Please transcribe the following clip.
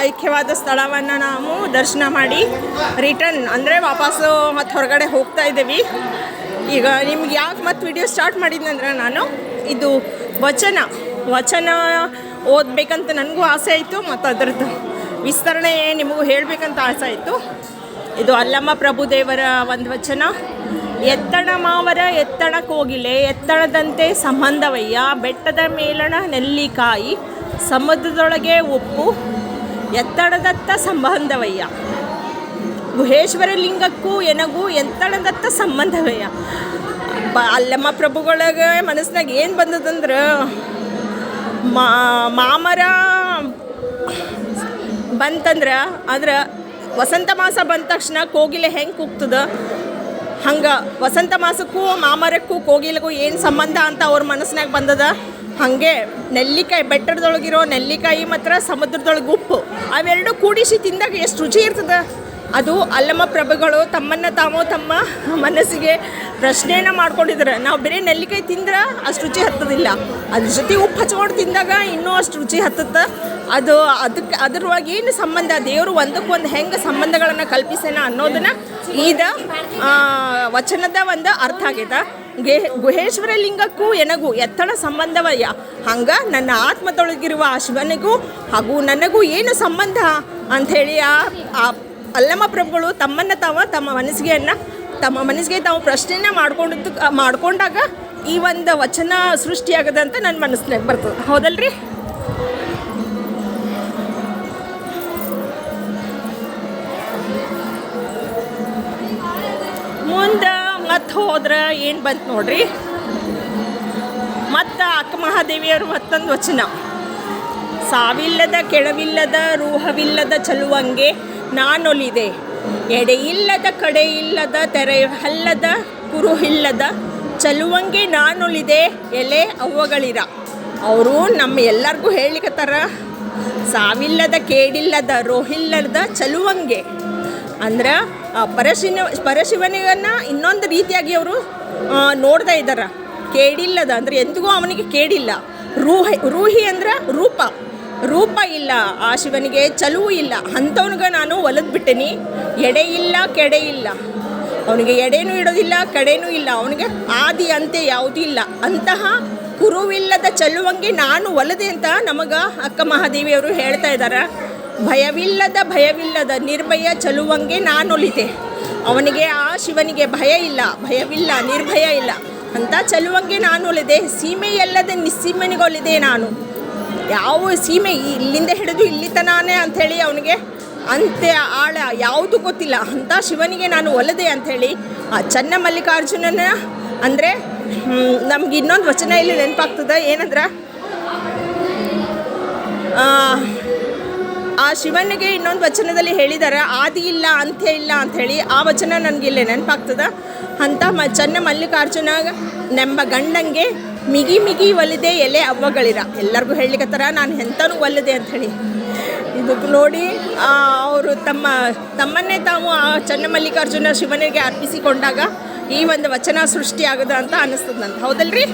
ಐಕ್ಯವಾದ ಸ್ಥಳವನ್ನು ನಾವು ದರ್ಶನ ಮಾಡಿ ರಿಟರ್ನ್ ಅಂದರೆ ವಾಪಸ್ಸು ಮತ್ತು ಹೊರಗಡೆ ಹೋಗ್ತಾ ಇದ್ದೀವಿ. ಈಗ ನಿಮ್ಗೆ ಯಾಕೆ ಮತ್ತೆ ವಿಡಿಯೋ ಸ್ಟಾರ್ಟ್ ಮಾಡಿದ್ನಂದ್ರೆ ನಾನು ಇದು ವಚನ ಓದಬೇಕಂತ ನನಗೂ ಆಸೆ ಆಯಿತು ಮತ್ತು ಅದರದ್ದು ವಿಸ್ತರಣೆ ನಿಮಗೂ ಹೇಳಬೇಕಂತ ಆಸೆ ಆಯಿತು. ಇದು ಅಲ್ಲಮ್ಮ ಪ್ರಭುದೇವರ ಒಂದು ವಚನ. ಎತ್ತಣ ಮಾವರ ಎತ್ತಣ ಕೋಗಿಲೆ ಎತ್ತಣದಂತೆ ಸಂಬಂಧವಯ್ಯ, ಬೆಟ್ಟದ ಮೇಲಣ ನೆಲ್ಲಿಕಾಯಿ ಸಮುದ್ರದೊಳಗೆ ಉಪ್ಪು ಎತ್ತಣದತ್ತ ಸಂಬಂಧವಯ್ಯ, ಗುಹೇಶ್ವರ ಲಿಂಗಕ್ಕೂ ಎನಗೂ ಎತ್ತಣದತ್ತ ಸಂಬಂಧವಯ್ಯ. ಅಲ್ಲಮ್ಮ ಪ್ರಭುಗಳಿಗೆ ಮನಸ್ಸಿನಾಗ ಏನು ಬಂದದಂದ್ರೆ ಮಾಮರ ಬಂತಂದ್ರೆ ಅಂದ್ರೆ ವಸಂತ ಮಾಸ ಬಂದ ತಕ್ಷಣ ಕೋಗಿಲೆ ಹೆಂಗೆ ಕೂಗ್ತದ ಹಂಗೆ ವಸಂತ ಮಾಸಕ್ಕೂ ಮಾಮರಕ್ಕೂ ಕೋಗಿಲೆಗೂ ಏನು ಸಂಬಂಧ ಅಂತ ಅವ್ರ ಮನಸ್ಸಿನಾಗ ಬಂದದ. ಹಾಗೆ ನೆಲ್ಲಿಕಾಯಿ, ಬೆಟ್ಟದೊಳಗಿರೋ ನೆಲ್ಲಿಕಾಯಿ ಮತ್ತು ಸಮುದ್ರದೊಳಗೆ ಉಪ್ಪು ಅವೆರಡು ಕೂಡಿಸಿ ತಿಂದಾಗ ಎಷ್ಟು ರುಚಿ ಇರ್ತದೆ. ಅದು ಅಲ್ಲಮ್ಮ ಪ್ರಭುಗಳು ತಮ್ಮನ್ನು ತಮ್ಮ ಮನಸ್ಸಿಗೆ ಪ್ರಶ್ನೆಯನ್ನು ಮಾಡ್ಕೊಂಡಿದ್ರು. ನಾವು ಬೇರೆ ನೆಲ್ಲಿಕಾಯಿ ತಿಂದ್ರೆ ಅಷ್ಟು ರುಚಿ ಹತ್ತೋದಿಲ್ಲ, ಅದ್ರ ಜೊತೆ ಉಪ್ಪು ಹಚ್ಕೊಂಡು ತಿಂದಾಗ ಇನ್ನೂ ಅಷ್ಟು ರುಚಿ ಹತ್ತುತ್ತೆ. ಅದರೊಳಗೆ ಏನು ಸಂಬಂಧ, ದೇವರು ಒಂದಕ್ಕೊಂದು ಹೆಂಗೆ ಸಂಬಂಧಗಳನ್ನು ಕಲ್ಪಿಸೇನ ಅನ್ನೋದನ್ನು ಇದು ವಚನದ ಒಂದು ಅರ್ಥ ಆಗೈತೆ. ಗುಹೇಶ್ವರ ಲಿಂಗಕ್ಕೂ ಎನಗೂ ಎತ್ತಣ ಸಂಬಂಧವಯ್ಯ, ಹಂಗೆ ನನ್ನ ಆತ್ಮದೊಳಗಿರುವ ಆ ಶಿವನಿಗೂ ಹಾಗೂ ನನಗೂ ಏನು ಸಂಬಂಧ ಅಂಥೇಳಿ ಆ ಅಲ್ಲಮ್ಮ ಪ್ರಭುಗಳು ತಮ್ಮ ಮನಸ್ಸಿಗೆ ತಾವು ಪ್ರಶ್ನೆನ ಮಾಡ್ಕೊಂಡಾಗ ಈ ಒಂದು ವಚನ ಸೃಷ್ಟಿಯಾಗದ ಅಂತ ನನ್ನ ಮನಸ್ಸಿನಾಗ ಬರ್ತದೆ. ಹೌದಲ್ರಿ? ಮುಂದೆ ಮತ್ತೆ ಹೋದ್ರೆ ಏನು ಬಂತು ನೋಡ್ರಿ. ಮತ್ತು ಅಕ್ಕ ಮಹಾದೇವಿಯವರು ಮತ್ತೊಂದು ವಚನ. ಸಾವಿಲ್ಲದ ಕೆಳವಿಲ್ಲದ ರೂಹವಿಲ್ಲದ ಚಲುವಂಗೆ ನಾನೊಲಿದೆ, ಎಡೆಯಿಲ್ಲದ ಕಡೆಯಿಲ್ಲದ ತೆರೆಹಲ್ಲದ ಕುರುಹಿಲ್ಲದ ಚಲುವಂಗೆ ನಾನೊಲಿದೆ ಎಲೆ ಅವ್ವಗಳಿರ. ಅವರು ನಮ್ಮ ಎಲ್ಲರಿಗೂ ಹೇಳಿಕತ್ತಾರ ಸಾವಿಲ್ಲದ ಕೇಡಿಲ್ಲದ ರೋಹಿಲ್ಲದ ಚಲುವಂಗೆ ಅಂದ್ರೆ ಪರಶಿವನಿಗನ್ನು ಇನ್ನೊಂದು ರೀತಿಯಾಗಿ ಅವರು ನೋಡ್ತಾ ಇದ್ದಾರೆ. ಕೇಡಿಲ್ಲದ ಅಂದರೆ ಎಂದಿಗೂ ಅವನಿಗೆ ಕೇಡಿಲ್ಲ. ರೂಹಿ ಅಂದ್ರೆ ರೂಪ ಇಲ್ಲ ಆ ಶಿವನಿಗೆ, ಚಲುವು ಇಲ್ಲ, ಅಂಥವ್ನಿಗೆ ನಾನು ಒಲಿದ್ಬಿಟ್ಟೇನಿ. ಎಡೆ ಇಲ್ಲ ಕೆಡೆ ಇಲ್ಲ, ಅವನಿಗೆ ಎಡೆನೂ ಇಡೋದಿಲ್ಲ ಕಡೆನೂ ಇಲ್ಲ, ಅವನಿಗೆ ಆದಿ ಅಂತೆ ಯಾವುದೂ ಇಲ್ಲ. ಅಂತಹ ಕುರುವಿಲ್ಲದ ಚಲುವಂಗೆ ನಾನು ಒಲದೆ ಅಂತ ನಮಗೆ ಅಕ್ಕ ಮಹಾದೇವಿಯವರು ಹೇಳ್ತಾ ಇದ್ದಾರೆ. ಭಯವಿಲ್ಲದ ನಿರ್ಭಯ ಚಲುವಂಗೆ ನಾನೊಲಿದೆ. ಅವನಿಗೆ ಆ ಶಿವನಿಗೆ ಭಯವಿಲ್ಲ, ನಿರ್ಭಯ ಇಲ್ಲ ಅಂತ ಚಲುವಂಗೆ ನಾನು ಒಲಿದೆ. ಸೀಮೆಯಲ್ಲದೆ ನಿಸ್ಸೀಮೆನಿಗೊಲಿದೆ ನಾನು. ಯಾವ ಸೀಮೆ ಇಲ್ಲಿಂದ ಹಿಡಿದು ಇಲ್ಲಿ ತನಾನೇ ಅಂಥೇಳಿ ಅವನಿಗೆ ಅಂತೆ ಆಳ ಯಾವುದು ಗೊತ್ತಿಲ್ಲ ಅಂಥ ಶಿವನಿಗೆ ನಾನು ಒಲದೆ ಅಂಥೇಳಿ ಆ ಚನ್ನ ಮಲ್ಲಿಕಾರ್ಜುನನ ಅಂದರೆ ನಮ್ಗೆ ಇನ್ನೊಂದು ವಚನ ಇಲ್ಲಿ ನೆನಪಾಗ್ತದೆ. ಏನಂದ್ರೆ ಆ ಶಿವನಿಗೆ ಇನ್ನೊಂದು ವಚನದಲ್ಲಿ ಹೇಳಿದ್ದಾರೆ ಆದಿ ಇಲ್ಲ ಅಂತ್ಯ ಇಲ್ಲ ಅಂಥೇಳಿ. ಆ ವಚನ ನನಗಿಲ್ಲೇ ನೆನಪಾಗ್ತದೆ. ಅಂಥ ಚನ್ನ ಮಲ್ಲಿಕಾರ್ಜುನ ನೆಂಬ ಗಂಡಂಗೆ ಮಿಗಿ ಒಲಿದೆ ಎಲೆ ಅವ್ವಗಳಿರ. ಎಲ್ಲರಿಗೂ ಹೇಳಲಿಕ್ಕತ್ತಾರ ನಾನು ಎಂಥನೂ ಒಲಿದೆ ಅಂಥೇಳಿ. ಇದಕ್ಕೆ ನೋಡಿ ಅವರು ತಮ್ಮನ್ನೇ ತಾವು ಆ ಚನ್ನ ಮಲ್ಲಿಕಾರ್ಜುನ ಶಿವನಿಗೆ ಅರ್ಪಿಸಿಕೊಂಡಾಗ ಈ ಒಂದು ವಚನ ಸೃಷ್ಟಿಯಾಗದ ಅಂತ ಅನ್ನಿಸ್ತದೆ ನಂಗೆ. ಹೌದಲ್ರಿ?